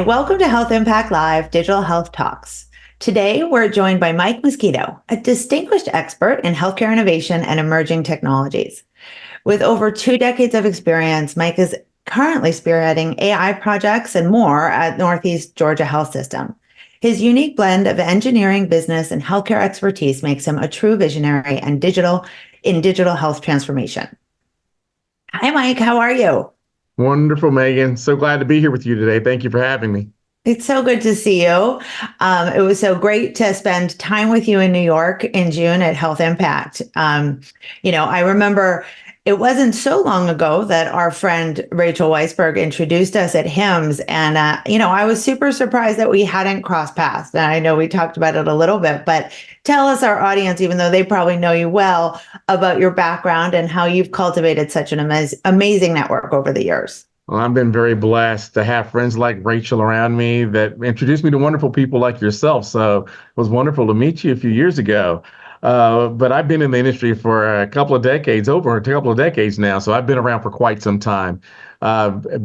and welcome to Health Impact Live Digital Health Talks. Today, we're joined by Mike Mosquito, a distinguished expert in healthcare innovation and emerging technologies. With over 2 decades of experience, Mike is currently spearheading AI projects and more at Northeast Georgia Health System. His unique blend of engineering, business, and healthcare expertise makes him a true visionary and digital health transformation. Hi, Mike. How are you? Wonderful, Megan. So glad to be here with you today. Thank you for having me. It's so good to see you. It was so great to spend time with you in New York in June at Health Impact. I remember it wasn't so long ago that our friend Rachel Weisberg introduced us at HIMSS. And, I was super surprised that we hadn't crossed paths. And I know we talked about it a little bit, but tell us, our audience, even though they probably know you well, about your background and how you've cultivated such an amazing network over the years. Well, I've been very blessed to have friends like Rachel around me that introduced me to wonderful people like yourself. So it was wonderful to meet you a few years ago. But I've been in the industry for over a couple of decades now. So I've been around for quite some time,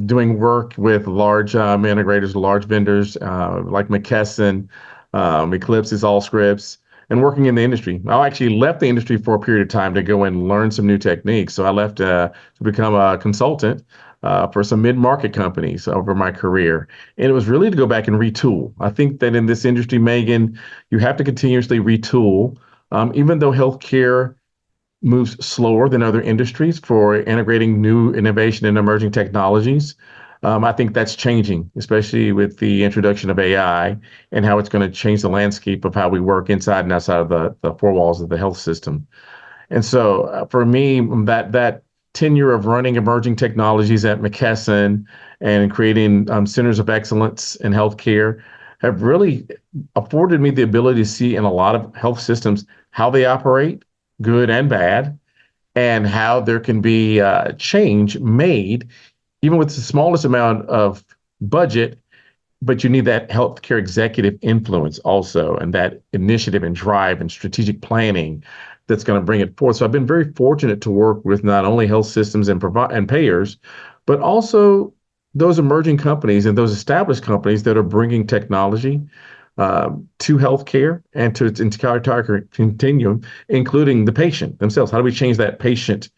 doing work with large integrators, large vendors like McKesson, Eclipse's, Allscripts, and working in the industry. I actually left the industry for a period of time to go and learn some new techniques. So I left to become a consultant for some mid-market companies over my career. And it was really to go back and retool. I think that in this industry, Megan, you have to continuously retool. Even though healthcare moves slower than other industries for integrating new innovation and emerging technologies, I think that's changing, especially with the introduction of AI and how it's going to change the landscape of how we work inside and outside of the four walls of the health system. And so for me, that tenure of running emerging technologies at McKesson and creating centers of excellence in healthcare have really afforded me the ability to see in a lot of health systems how they operate, good and bad, and how there can be change made, even with the smallest amount of budget, but you need that healthcare executive influence also, and that initiative and drive and strategic planning that's going to bring it forth. So I've been very fortunate to work with not only health systems and payers, but also those emerging companies and those established companies that are bringing technology to healthcare and to its entire continuum, including the patient themselves. How do we change that patient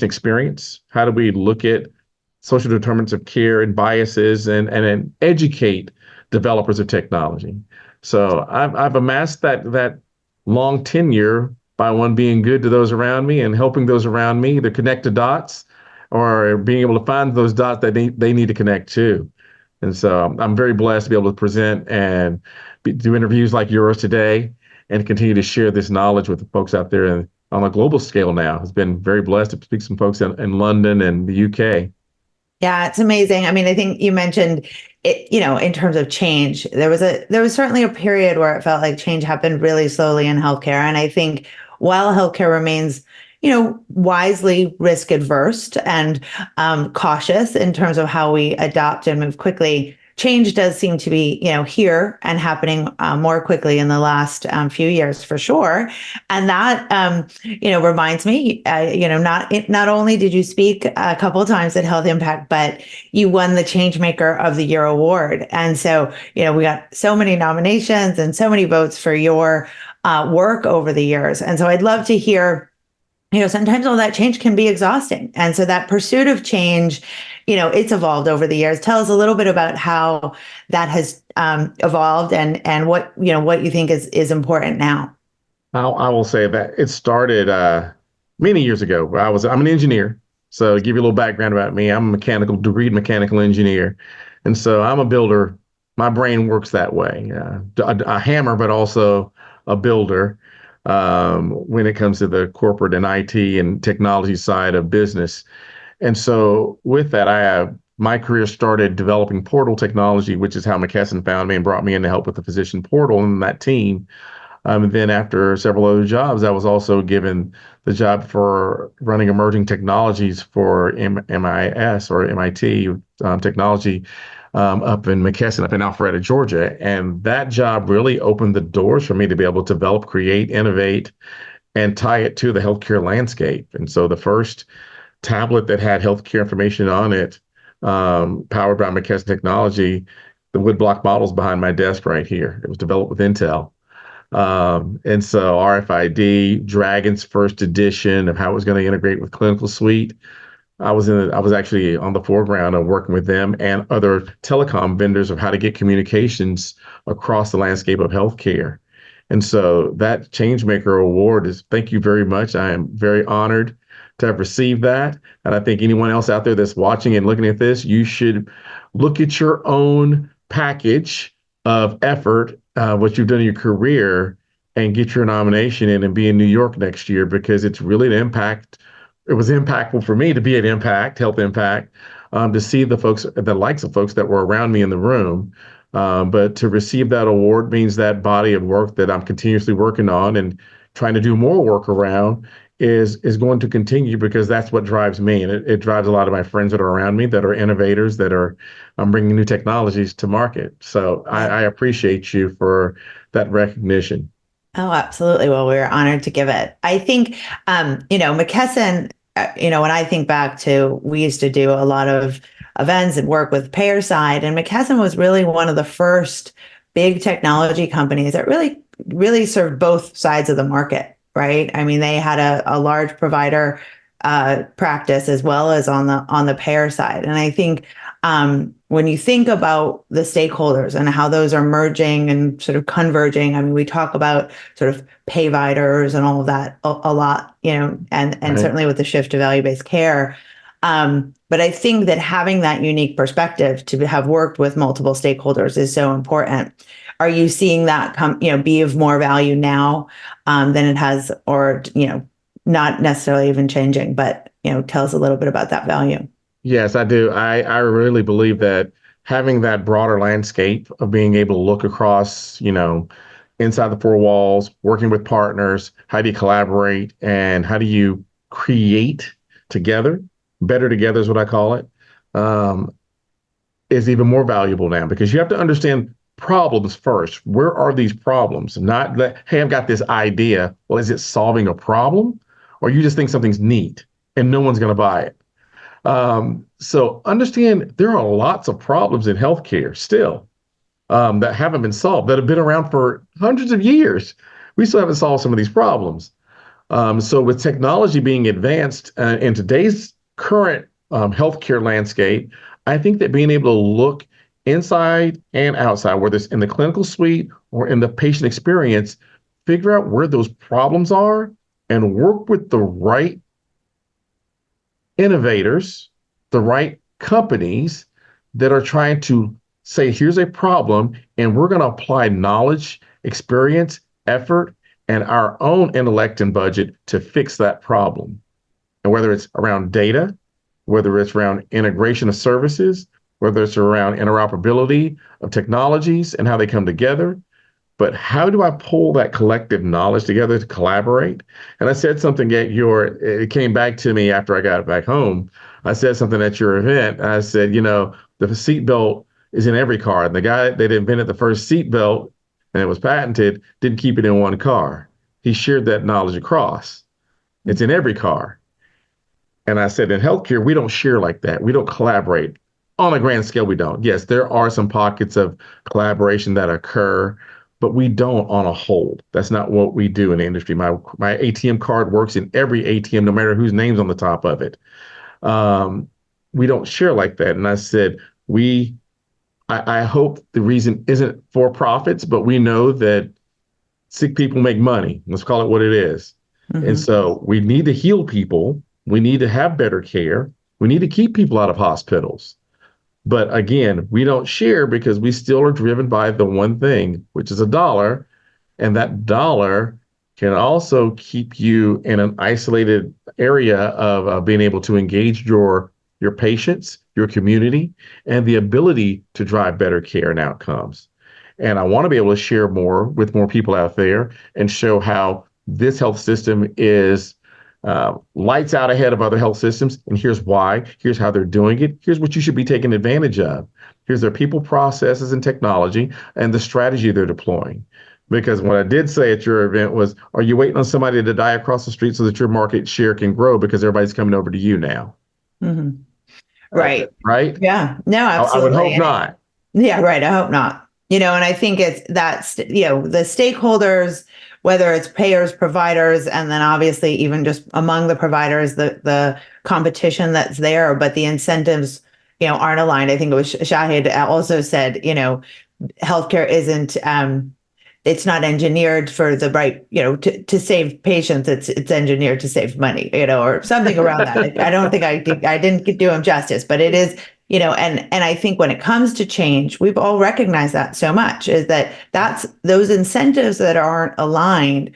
experience? How do we look at social determinants of care and biases and educate developers of technology? So I've amassed that long tenure by one being good to those around me and helping those around me to connect the dots or being able to find those dots that they need to connect to. And so I'm very blessed to be able to present and do interviews like yours today and continue to share this knowledge with the folks out there on a global scale now. It's been very blessed to speak to some folks in London and the UK. Yeah, it's amazing. I mean, I think you mentioned it, in terms of change, there was certainly a period where it felt like change happened really slowly in healthcare. And I think while healthcare remains, wisely risk adverse and cautious in terms of how we adopt and move quickly, change does seem to be, here and happening more quickly in the last few years for sure. And that, reminds me, not only did you speak a couple of times at Health Impact, but you won the Changemaker of the Year award. And so, we got so many nominations and so many votes for your work over the years. And so I'd love to hear, sometimes all that change can be exhausting. And so that pursuit of change, it's evolved over the years. Tell us a little bit about how that has evolved and what you think is important now. I will say that it started many years ago. I'm an engineer. So to give you a little background about me, I'm a degreed mechanical engineer. And so I'm a builder. My brain works that way. A hammer, but also a builder when it comes to the corporate and IT and technology side of business. And so with that, my career started developing portal technology, which is how McKesson found me and brought me in to help with the physician portal and that team. And then after several other jobs, I was also given the job for running emerging technologies for MIS or MIT technology up in McKesson, up in Alpharetta, Georgia. And that job really opened the doors for me to be able to develop, create, innovate, and tie it to the healthcare landscape. And so the first tablet that had healthcare information on it powered by McKesson technology. The woodblock model's behind my desk right here. It was developed with Intel. And so RFID, Dragon's first edition of how it was going to integrate with Clinical Suite. I was actually on the foreground of working with them and other telecom vendors of how to get communications across the landscape of healthcare. And so that Changemaker award is, thank you very much. I am very honored to have received that. And I think anyone else out there that's watching and looking at this, you should look at your own package of effort, what you've done in your career, and get your nomination in and be in New York next year, because it's really an impact. It was impactful for me to be at Impact, Health Impact, to see the folks, the likes of folks that were around me in the room. But to receive that award means that body of work that I'm continuously working on and trying to do more work around is going to continue, because that's what drives me. And it drives a lot of my friends that are around me that are innovators, that are bringing new technologies to market. So I appreciate you for that recognition. Oh, absolutely. Well, we were honored to give it. I think, McKesson, when I think back to, we used to do a lot of events and work with payer side, and McKesson was really one of the first big technology companies that really served both sides of the market, right? I mean, they had a large provider practice as well as on the payer side. And I think when you think about the stakeholders and how those are merging and sort of converging, I mean, we talk about sort of payviders and all of that a lot, and Right. certainly with the shift to value-based care. But I think that having that unique perspective to have worked with multiple stakeholders is so important. Are you seeing that be of more value now than it has, or not necessarily even changing, but tell us a little bit about that value. Yes, I do. I really believe that having that broader landscape of being able to look across, inside the four walls, working with partners, how do you collaborate and how do you create together? Better together is what I call it. Is even more valuable now, because you have to understand problems first. Where are these problems? Not that, hey, I've got this idea. Well, is it solving a problem? Or you just think something's neat and no one's going to buy it? So understand there are lots of problems in healthcare still, that haven't been solved, that have been around for hundreds of years. We still haven't solved some of these problems. So with technology being advanced in today's current healthcare landscape, I think that being able to look inside and outside, whether it's in the clinical suite or in the patient experience, figure out where those problems are and work with the right innovators, the right companies that are trying to say, here's a problem, and we're going to apply knowledge, experience, effort, and our own intellect and budget to fix that problem. And whether it's around data, whether it's around integration of services, whether it's around interoperability of technologies and how they come together, but how do I pull that collective knowledge together to collaborate? And I said something it came back to me after I got back home. I said something at your event. I said, the seatbelt is in every car. And the guy that invented the first seatbelt, and it was patented, didn't keep it in one car. He shared that knowledge across. It's in every car. And I said, in healthcare, we don't share like that. We don't collaborate. On a grand scale, we don't. Yes, there are some pockets of collaboration that occur, but we don't on a whole. That's not what we do in the industry. My ATM card works in every ATM, no matter whose name's on the top of it. We don't share like that. And I said, I hope the reason isn't for profits, but we know that sick people make money. Let's call it what it is. Mm-hmm. And so we need to heal people. We need to have better care. We need to keep people out of hospitals. But again, we don't share because we still are driven by the one thing, which is a dollar. And that dollar can also keep you in an isolated area of being able to engage your patients, your community, and the ability to drive better care and outcomes. And I want to be able to share more with more people out there and show how this health system is lights out ahead of other health systems. And here's why. Here's how they're doing it. Here's what you should be taking advantage of. Here's their people, processes, and technology, and the strategy they're deploying. Because what I did say at your event was, are you waiting on somebody to die across the street so that your market share can grow because everybody's coming over to you now? Mm-hmm. Right. right? Yeah. No, I would absolutely. hope not. Yeah, right. I hope not. And I think it's that's, the stakeholders, whether it's payers, providers, and then obviously even just among the providers, the competition that's there, but the incentives, aren't aligned. I think it was Shahid also said, healthcare isn't, it's not engineered for the right, to save patients. It's engineered to save money, or something around that. I don't think I didn't do him justice, but it is, and I think when it comes to change, we've all recognized that so much is that that's those incentives that aren't aligned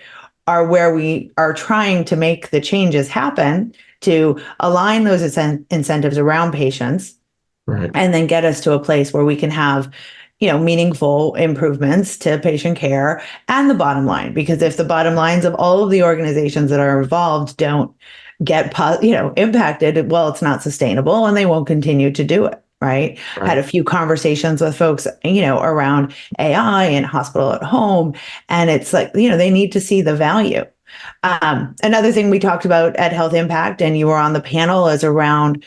are where we are trying to make the changes happen to align those incentives around patients Right. and then get us to a place where we can have meaningful improvements to patient care and the bottom line. Because if the bottom lines of all of the organizations that are involved don't get impacted, well, it's not sustainable and they won't continue to do it. Right. Had Right. a few conversations with folks, around AI and hospital at home. And it's like, they need to see the value. Another thing we talked about at Health Impact, and you were on the panel, is around,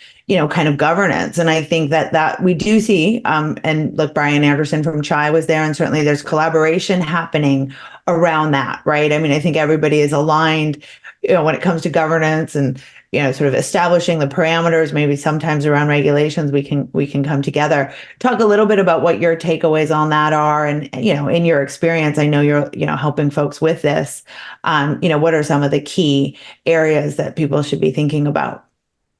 kind of governance. And I think that we do see, and look, Brian Anderson from Chai was there, and certainly there's collaboration happening around that, right? I mean, I think everybody is aligned, when it comes to governance and, sort of establishing the parameters, maybe sometimes around regulations, we can come together. Talk a little bit about what your takeaways on that are. And, in your experience, I know you're, helping folks with this. What are some of the key areas that people should be thinking about?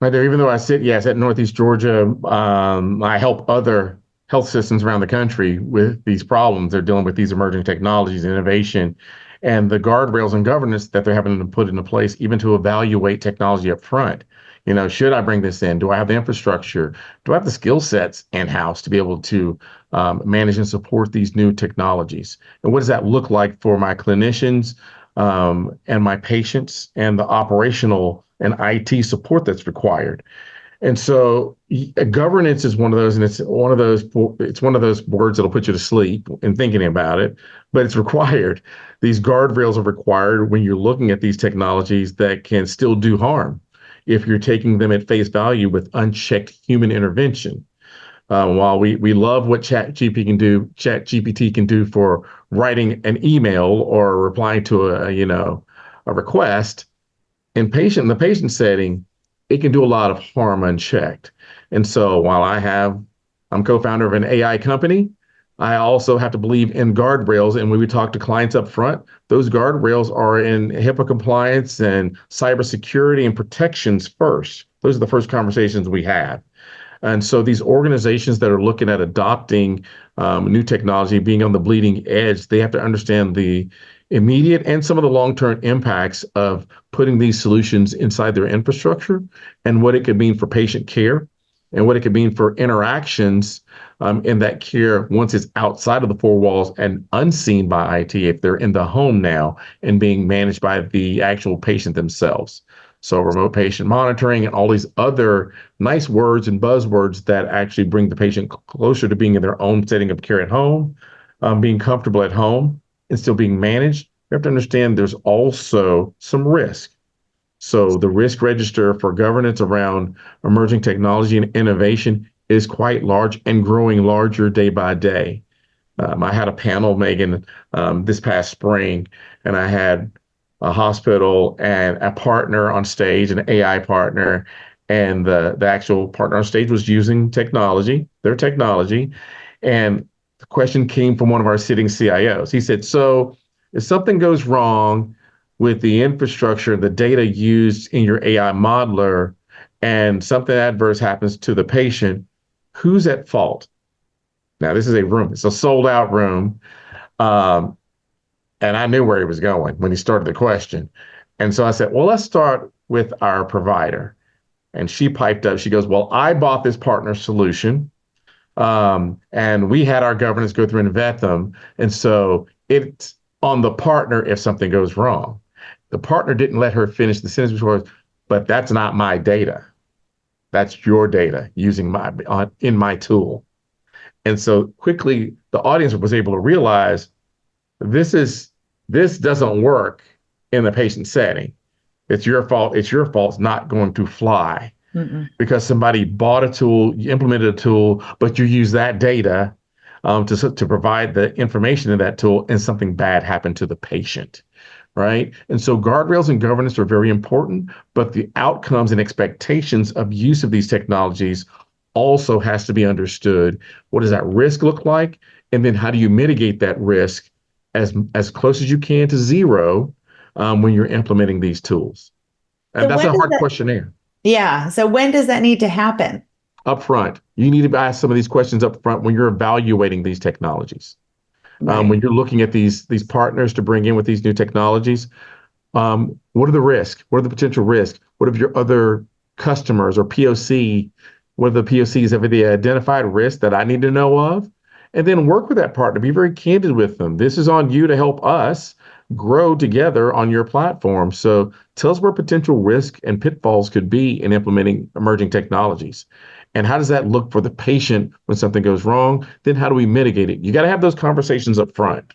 Right there, even though I sit in Northeast Georgia, I help other health systems around the country with these problems. They're dealing with these emerging technologies, innovation, and the guardrails and governance that they're having to put into place, even to evaluate technology up front. Should I bring this in? Do I have the infrastructure? Do I have the skill sets in-house to be able to manage and support these new technologies? And what does that look like for my clinicians and my patients and the operational and IT support that's required? And so governance is one of those, and it's one of those words that'll put you to sleep in thinking about it, but it's required. These guardrails are required when you're looking at these technologies that can still do harm if you're taking them at face value with unchecked human intervention. While we love what ChatGPT can do for writing an email or replying to a request, in the patient setting, it can do a lot of harm unchecked. And so while I'm co-founder of an AI company, I also have to believe in guardrails. And when we talk to clients up front, those guardrails are in HIPAA compliance and cybersecurity and protections first. Those are the first conversations we have. And so these organizations that are looking at adopting new technology, being on the bleeding edge, they have to understand the immediate and some of the long-term impacts of putting these solutions inside their infrastructure and what it could mean for patient care and what it could mean for interactions in that care once it's outside of the four walls and unseen by IT if they're in the home now and being managed by the actual patient themselves. So remote patient monitoring and all these other nice words and buzzwords that actually bring the patient closer to being in their own setting of care at home, being comfortable at home and still being managed. You have to understand there's also some risk. So the risk register for governance around emerging technology and innovation is quite large and growing larger day by day. I had a panel, Megan, this past spring, and I had a hospital and a partner on stage, an AI partner, and the actual partner on stage was using their technology. And the question came from one of our sitting CIOs. He said, so if something goes wrong with the infrastructure, the data used in your AI modeler, and something adverse happens to the patient, who's at fault? Now, this is a room. It's a sold out room. And I knew where he was going when he started the question. And so I said, well, let's start with our provider. And she piped up. She goes, well, I bought this partner solution. And we had our governance go through and vet them. And so it's on the partner if something goes wrong. The partner didn't let her finish the sentence before, but that's not my data. That's your data using in my tool. And so quickly the audience was able to realize this doesn't work in the patient setting. It's your fault. It's your fault. It's not going to fly. Mm-mm. because somebody bought a tool, you implemented a tool, but you use that data to provide the information in that tool, and something bad happened to the patient, right? And so guardrails and governance are very important, but the outcomes and expectations of use of these technologies also has to be understood. What does that risk look like? And then how do you mitigate that risk as close as you can to zero when you're implementing these tools? So And that's when a does hard that, questionnaire. yeah. So when does that need to happen? Up front, you need to ask some of these questions up front when you're evaluating these technologies. Right. When you're looking at these partners to bring in with these new technologies, what are the risks? What are the potential risks? What have your other customers or POC, what are the POCs, have they identified risks that I need to know of? And then work with that partner. Be very candid with them. This is on you to help us grow together on your platform. So tell us where potential risk and pitfalls could be in implementing emerging technologies. And how does that look for the patient when something goes wrong? Then how do we mitigate it? You got to have those conversations up front.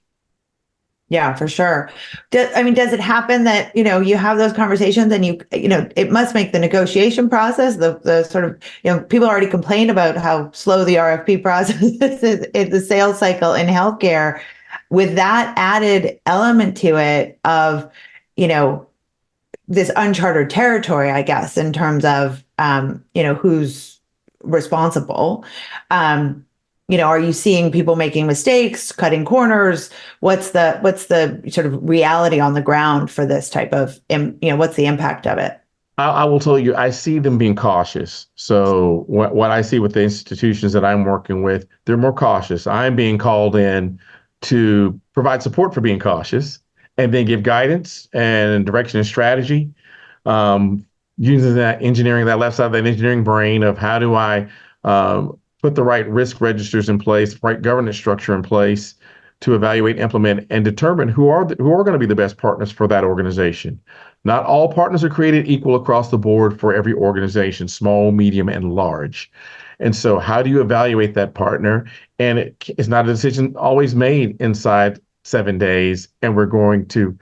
Yeah, for sure. I mean, does it happen that, you have those conversations and it must make the negotiation process, the sort of, people already complain about how slow the RFP process is in the sales cycle in healthcare. With that added element to it of, you know, this uncharted territory, I guess, in terms of, who's responsible. Are you seeing people making mistakes, cutting corners? What's the sort of reality on the ground for this type of, what's the impact of it? I will tell you, I see them being cautious. So what I see with the institutions that I'm working with, they're more cautious. I'm being called in to provide support for being cautious and then give guidance and direction and strategy, using that engineering, that left side of that engineering brain of how do I put the right risk registers in place, right governance structure in place to evaluate, implement, and determine who are going to be the best partners for that organization. Not all partners are created equal across the board for every organization, small, medium, and large. And so, how do you evaluate that partner? And it's not a decision always made inside 7 days, and we're going to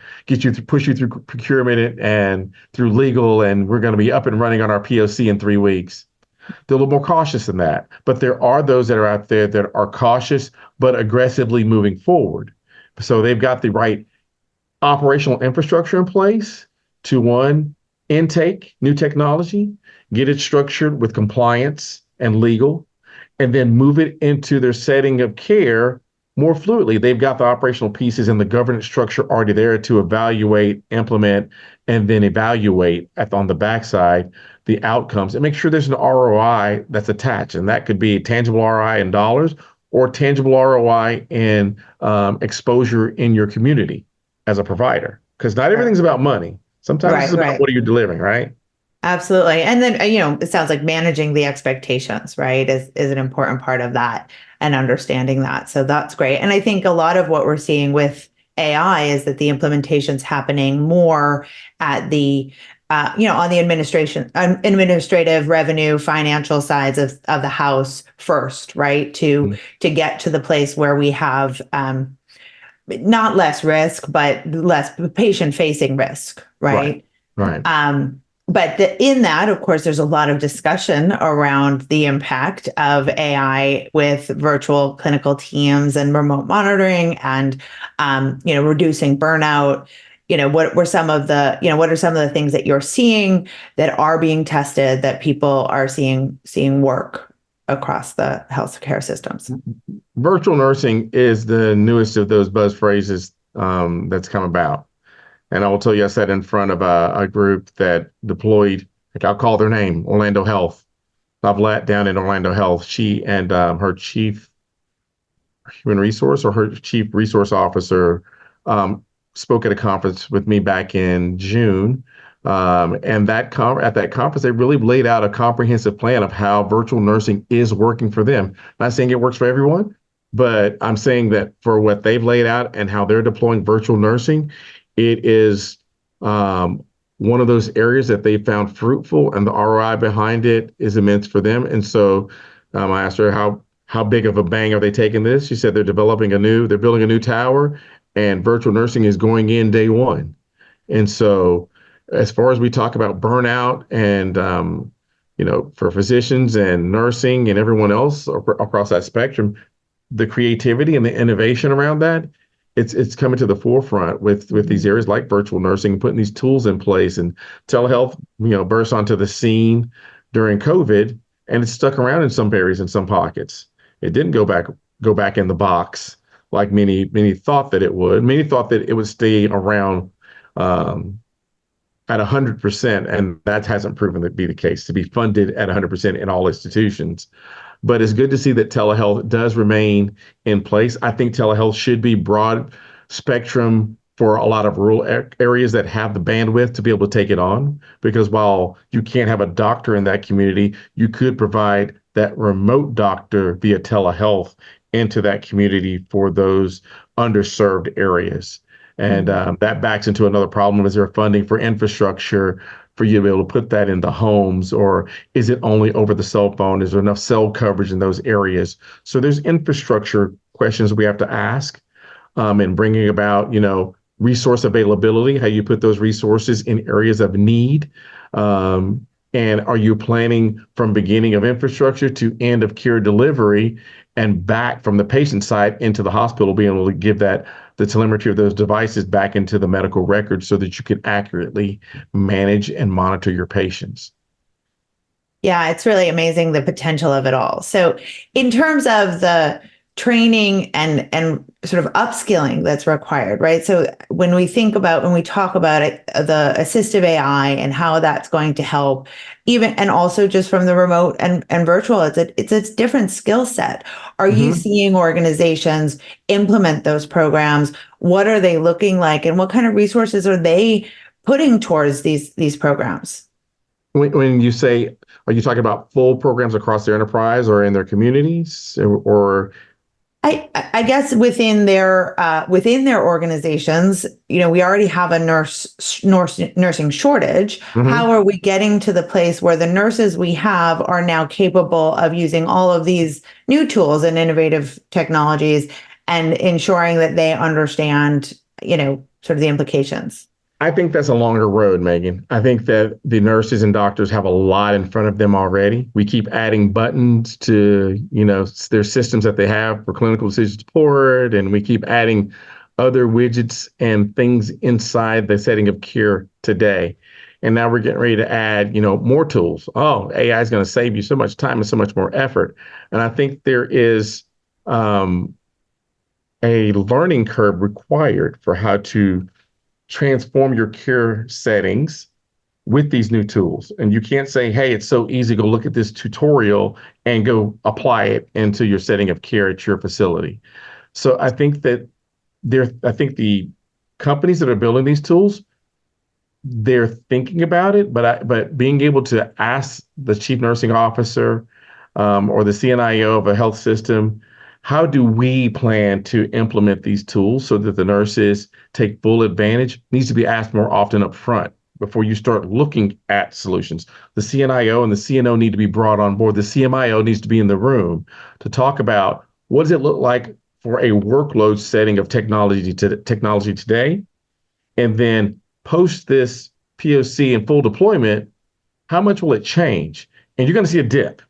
push you through procurement and through legal, and we're going to be up and running on our POC in 3 weeks. They're a little more cautious than that. But there are those that are out there that are cautious, but aggressively moving forward. So they've got the right operational infrastructure in place to one, intake new technology, get it structured with compliance and legal, and then move it into their setting of care more fluidly. They've got the operational pieces and the governance structure already there to evaluate, implement, and then evaluate on the backside the outcomes and make sure there's an ROI that's attached. And that could be tangible ROI in dollars or tangible ROI in exposure in your community as a provider. Because not Sure. everything's about money. Sometimes it's Right, about right. what are you delivering, right? Absolutely. And then, it sounds like managing the expectations, right, is an important part of that and understanding that. So that's great. And I think a lot of what we're seeing with AI is that the implementation's happening more at the, on the administrative revenue, financial sides of the house first, right? To Mhm. get to the place where we have not less risk, but less patient facing risk, Right, right? right. But in that, of course, there's a lot of discussion around the impact of AI with virtual clinical teams and remote monitoring and, reducing burnout. What were some of the, what are some of the things that you're seeing that are being tested that people are seeing work across the healthcare systems? Virtual nursing is the newest of those buzz phrases that's come about. And I will tell you, I sat in front of a group that deployed, like I'll call their name, Orlando Health. I've let down in Orlando Health. She and her chief human resource or her chief resource officer spoke at a conference with me back in June. And at that conference, they really laid out a comprehensive plan of how virtual nursing is working for them. Not saying it works for everyone, but I'm saying that for what they've laid out and how they're deploying virtual nursing, it is one of those areas that they found fruitful, and the ROI behind it is immense for them. And so I asked her how big of a bang are they taking this? She said they're building a new tower, and virtual nursing is going in day one. And so, as far as we talk about burnout and for physicians and nursing and everyone else across that spectrum, the creativity and the innovation around that, it's coming to the forefront with these areas like virtual nursing, putting these tools in place, and telehealth, burst onto the scene during COVID, and it's stuck around in some areas, in some pockets. It didn't go back in the box like many thought that it would. Many thought that it would stay around at 100%, and that hasn't proven to be the case, to be funded at 100% in all institutions. But it's good to see that telehealth does remain in place. I think telehealth should be broad spectrum for a lot of rural areas that have the bandwidth to be able to take it on. Because while you can't have a doctor in that community, you could provide that remote doctor via telehealth into that community for those underserved areas. And that backs into another problem. Is there funding for infrastructure for you to be able to put that into homes, or is it only over the cell phone? Is there enough cell coverage in those areas? So there's infrastructure questions we have to ask, and bringing about, resource availability, how you put those resources in areas of need. And are you planning from beginning of infrastructure to end of care delivery and back from the patient side into the hospital, being able to give the telemetry of those devices back into the medical record so that you can accurately manage and monitor your patients? Yeah, it's really amazing, the potential of it all. So in terms of the training and sort of upskilling that's required, right? So when we talk about it, the assistive AI and how that's going to help, even, and also just from the remote and virtual, it's a different skill set. Are you seeing organizations implement those programs? What are they looking like, and what kind of resources are they putting towards these programs? When you say, are you talking about full programs across their enterprise or in their communities, or I guess within their organizations, we already have a nursing shortage. How are we getting to the place where the nurses we have are now capable of using all of these new tools and innovative technologies, and ensuring that they understand, sort of the implications? I think that's a longer road, Megan. I think that the nurses and doctors have a lot in front of them already. We keep adding buttons to, their systems that they have for clinical decision support, and we keep adding other widgets and things inside the setting of care today. And now we're getting ready to add, more tools. Oh, AI is going to save you so much time and so much more effort. And I think there is a learning curve required for how to transform your care settings with these new tools. And you can't say, hey, it's so easy, go look at this tutorial and go apply it into your setting of care at your facility. So I think that the companies that are building these tools, they're thinking about it, but being able to ask the chief nursing officer, or the CNIO of a health system, how do we plan to implement these tools so that the nurses take full advantage, needs to be asked more often up front before you start looking at solutions. The CNIO and the CNO need to be brought on board. The CMIO needs to be in the room to talk about, what does it look like for a workload setting of technology today? And then post this POC and full deployment, how much will it change? And you're going to see a dip.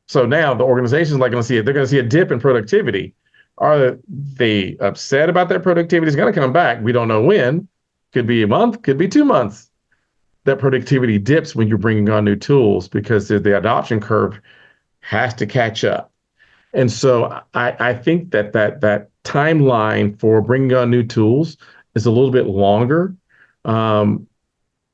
So now the organizations they're going to see a dip in productivity. Are they upset about that productivity? It's going to come back. We don't know when. Could be a month, could be 2 months. That productivity dips when you're bringing on new tools, because the adoption curve has to catch up. And so I think that timeline for bringing on new tools is a little bit longer than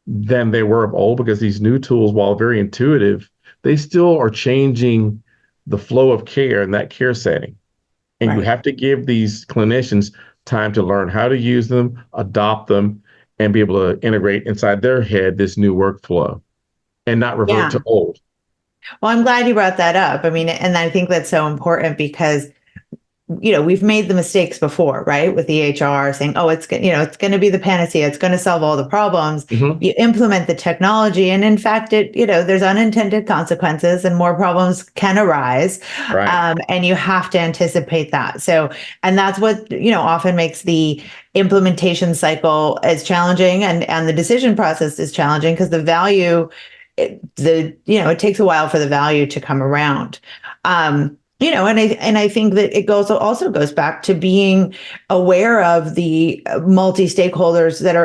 they were of old, because these new tools, while very intuitive, they still are changing the flow of care in that care setting. And you have to give these clinicians time to learn how to use them, adopt them, and be able to integrate inside their head this new workflow and not revert to old. Well, I'm glad you brought that up. I mean, and I think that's so important because, we've made the mistakes before, right? With the EHR saying, oh, it's going to be the panacea. It's going to solve all the problems. You implement the technology, and in fact, there's unintended consequences and more problems can arise. Right. And you have to anticipate that. So, and that's what, often makes the implementation cycle as challenging, and the decision process is challenging, because the value it takes a while for the value to come around. And I think that it also goes back to being aware of the multiple stakeholders that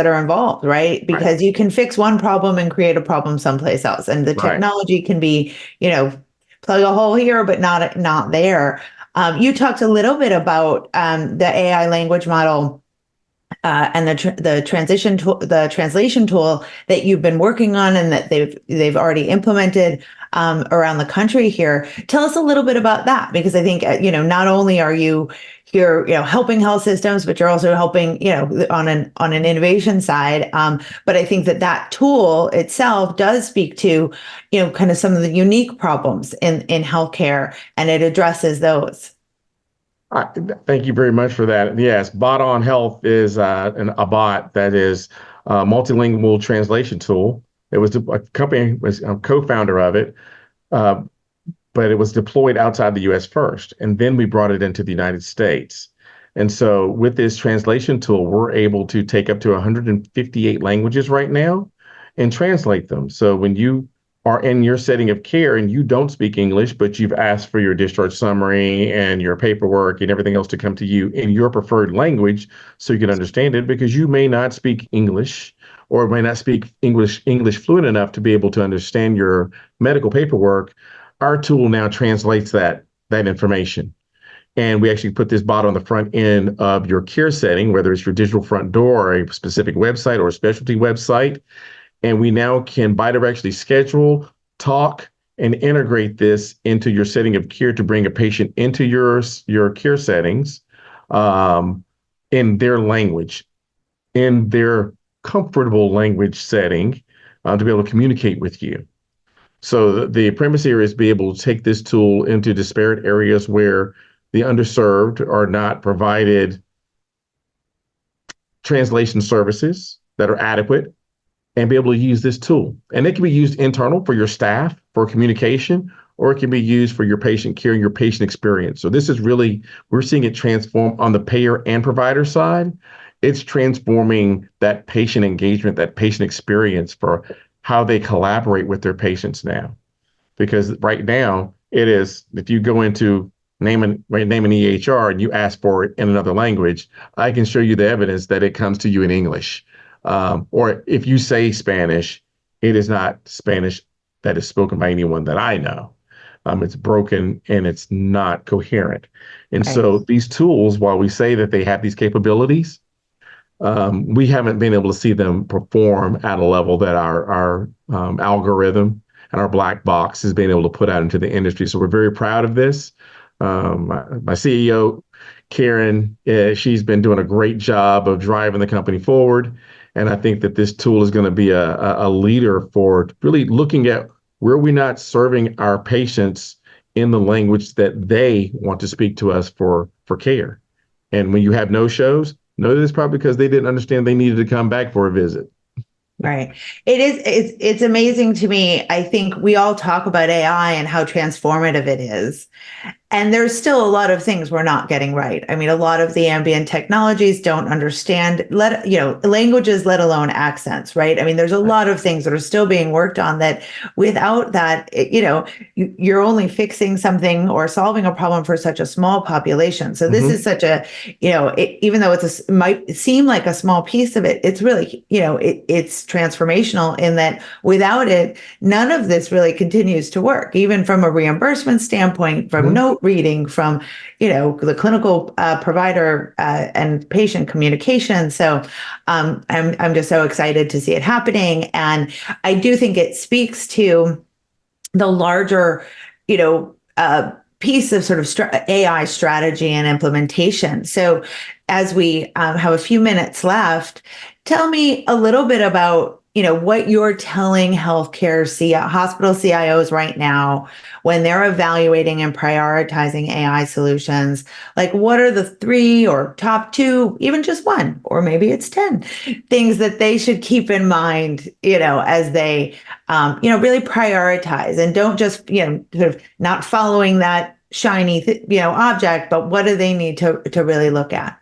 are involved, right? Right. Because you can fix one problem and create a problem someplace else, and the Right. technology can be, plug a hole here, but not there. You talked a little bit about the AI language model and the translation tool that you've been working on and that they've already implemented around the country here. Tell us a little bit about that, because I think not only are you here, helping health systems, but you're also helping, on an innovation side. But I think that tool itself does speak to, kind of some of the unique problems in healthcare, and it addresses those. I, Thank you very much for that. Yes, Bot on Health is a bot that is a multilingual translation tool. It was a company was a co-founder of it, uh, but it was deployed outside the U.S. first, and then we brought it into the United States. And so, with this translation tool, we're able to take up to 158 languages right now and translate them. So when you are in your setting of care and you don't speak English, but you've asked for your discharge summary and your paperwork and everything else to come to you in your preferred language so you can understand it, because you may not speak English or may not speak English fluent enough to be able to understand your medical paperwork, our tool now translates that information. And we actually put this bot on the front end of your care setting, whether it's your digital front door or a specific website or a specialty website. And we now can bidirectionally schedule, talk, and integrate this into your setting of care to bring a patient into your care settings in their language, in their comfortable language setting, to be able to communicate with you. So the premise here is be able to take this tool into disparate areas where the underserved are not provided translation services that are adequate, and be able to use this tool. And it can be used internal for your staff for communication, or it can be used for your patient care and your patient experience. So this is really, we're seeing it transform on the payer and provider side. It's transforming that patient engagement, that patient experience for how they collaborate with their patients now. Because right now it is, if you go into name an EHR and you ask for it in another language, I can show you the evidence that it comes to you in English. Or if you say Spanish, it is not Spanish that is spoken by anyone that I know. It's broken and it's not coherent. And Right. so these tools, while we say that they have these capabilities, we haven't been able to see them perform at a level that our algorithm and our black box has been able to put out into the industry. So we're very proud of this. My CEO, Karen, she's been doing a great job of driving the company forward. And I think that this tool is going to be a leader for really looking at where we're not serving our patients in the language that they want to speak to us for care. And when you have no shows, know that it's probably because they didn't understand they needed to come back for a visit. Right. It's amazing to me. I think we all talk about AI and how transformative it is. And there's still a lot of things we're not getting right. I mean, a lot of the ambient technologies don't understand languages, let alone accents, right? I mean, there's a lot of things that are still being worked on that without that, you're only fixing something or solving a problem for such a small population. So this is such a, even though it might seem like a small piece of it, it's really, it's transformational in that without it, none of this really continues to work, even from a reimbursement standpoint, from note reading, from the clinical provider and patient communication. So I'm just so excited to see it happening, and I do think it speaks to the larger piece of sort of AI strategy and implementation. So as we have a few minutes left, tell me a little bit about what you're telling hospital CIOs right now when they're evaluating and prioritizing AI solutions. Like, what are the 3 or top 2, even just 1, or maybe it's 10 things that they should keep in mind, as they, really prioritize, and don't just, sort of not following that shiny, object, but what do they need to really look at?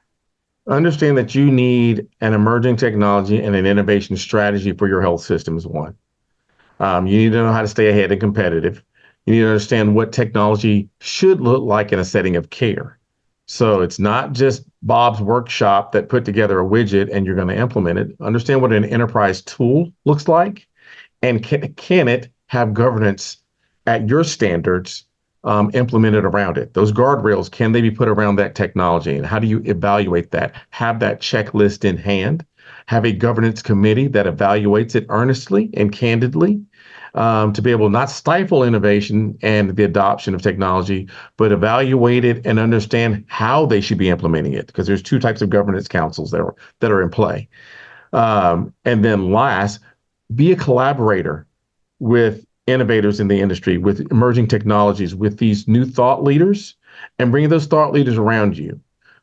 Understand that you need an emerging technology and an innovation strategy for your health system is one. You need to know how to stay ahead and competitive. You need to understand what technology should look like in a setting of care. So it's not just Bob's workshop that put together a widget and you're going to implement it. Understand what an enterprise tool looks like, and can it have governance at your standards implemented around it? Those guardrails, can they be put around that technology? And how do you evaluate that? Have that checklist in hand. Have a governance committee that evaluates it earnestly and candidly, to be able to not stifle innovation and the adoption of technology, but evaluate it and understand how they should be implementing it. Because there's two types of governance councils that are in play. And then last, be a collaborator with innovators in the industry, with emerging technologies, with these new thought leaders, and bring those thought leaders around you,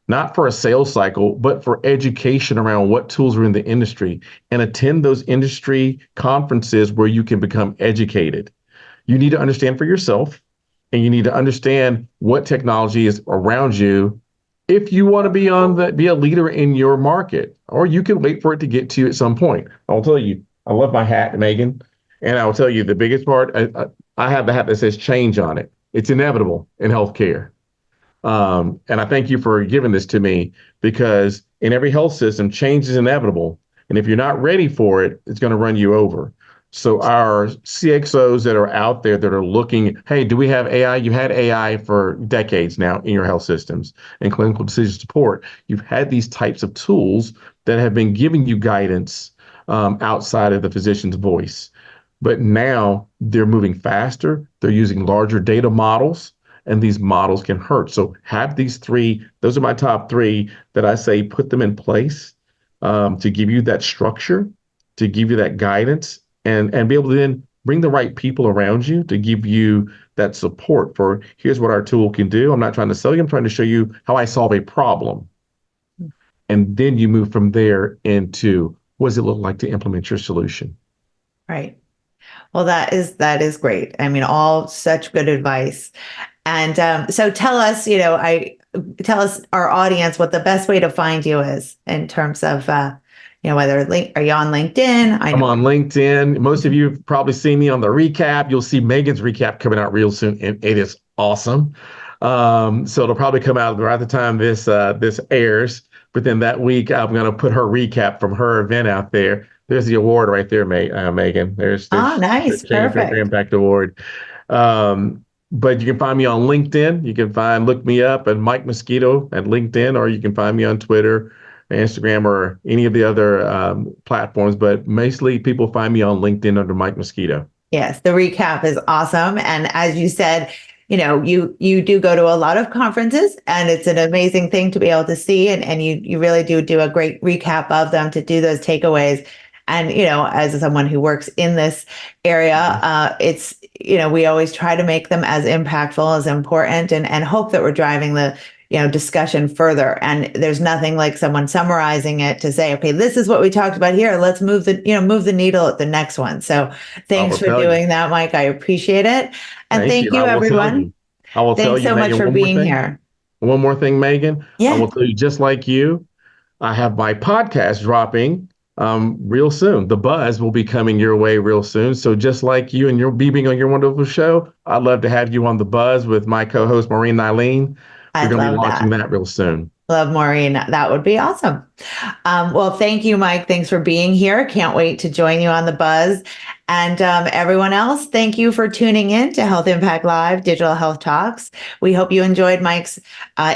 not for a sales cycle, but for education around what tools are in the industry, and attend those industry conferences where you can become educated. You need to understand for yourself, and you need to understand what technology is around you if you want to be a leader in your market, or you can wait for it to get to you at some point. I'll tell you, I love my hat, Megan, and I will tell you the biggest part. I have the hat that says change on it. It's inevitable in healthcare. And I thank you for giving this to me, because in every health system, change is inevitable. And if you're not ready for it, it's going to run you over. So our CXOs that are out there that are looking, hey, do we have AI? You've had AI for decades now in your health systems and clinical decision support. You've had these types of tools that have been giving you guidance outside of the physician's voice. But now they're moving faster. They're using larger data models, and these models can hurt. So have these three, those are my top three that I say, put them in place to give you that structure, to give you that guidance, and be able to then bring the right people around you to give you that support for, here's what our tool can do. I'm not trying to sell you, I'm trying to show you how I solve a problem. And then you move from there into, what does it look like to implement your solution? Right. Well, that is great. I mean, all such good advice. And so tell us, tell us, our audience, what the best way to find you is in terms of, whether are you on LinkedIn? I'm on LinkedIn. Most of you have probably seen me on the recap. You'll see Megan's recap coming out real soon, and it is awesome. So it'll probably come out right at the time this airs. But then that week, I'm going to put her recap from her event out there. There's the award right there, Megan. There's nice. the Changemaker Impact Award. But you can find me on LinkedIn. You can look me up at Mike Mosquito at LinkedIn, or you can find me on Twitter, Instagram, or any of the other platforms. But mostly people find me on LinkedIn under Mike Mosquito. Yes, the recap is awesome. And as you said, you do go to a lot of conferences, and it's an amazing thing to be able to see. And you really do a great recap of them, to do those takeaways. And, as someone who works in this area, it's, we always try to make them as impactful, as important, and hope that we're driving the, discussion further. And there's nothing like someone summarizing it to say, okay, this is what we talked about here. Let's move the needle at the next one. So thanks for doing that, Mike. I appreciate it. And thank you, everyone. I will tell you, thanks so much for being here. One more thing, Megan. Yeah. I will tell you, just like you, I have my podcast dropping real soon. The Buzz will be coming your way real soon. So just like you and you're being on your wonderful show, I'd love to have you on The Buzz with my co-host, Maureen Nylene. We're going to be launching that real soon. Love Maureen. That would be awesome. Well, thank you, Mike. Thanks for being here. Can't wait to join you on The Buzz. And everyone else, thank you for tuning in to Health Impact Live Digital Health Talks. We hope you enjoyed Mike's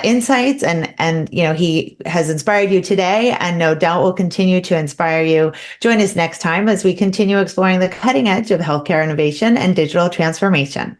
insights, and he has inspired you today, and no doubt will continue to inspire you. Join us next time as we continue exploring the cutting edge of healthcare innovation and digital transformation.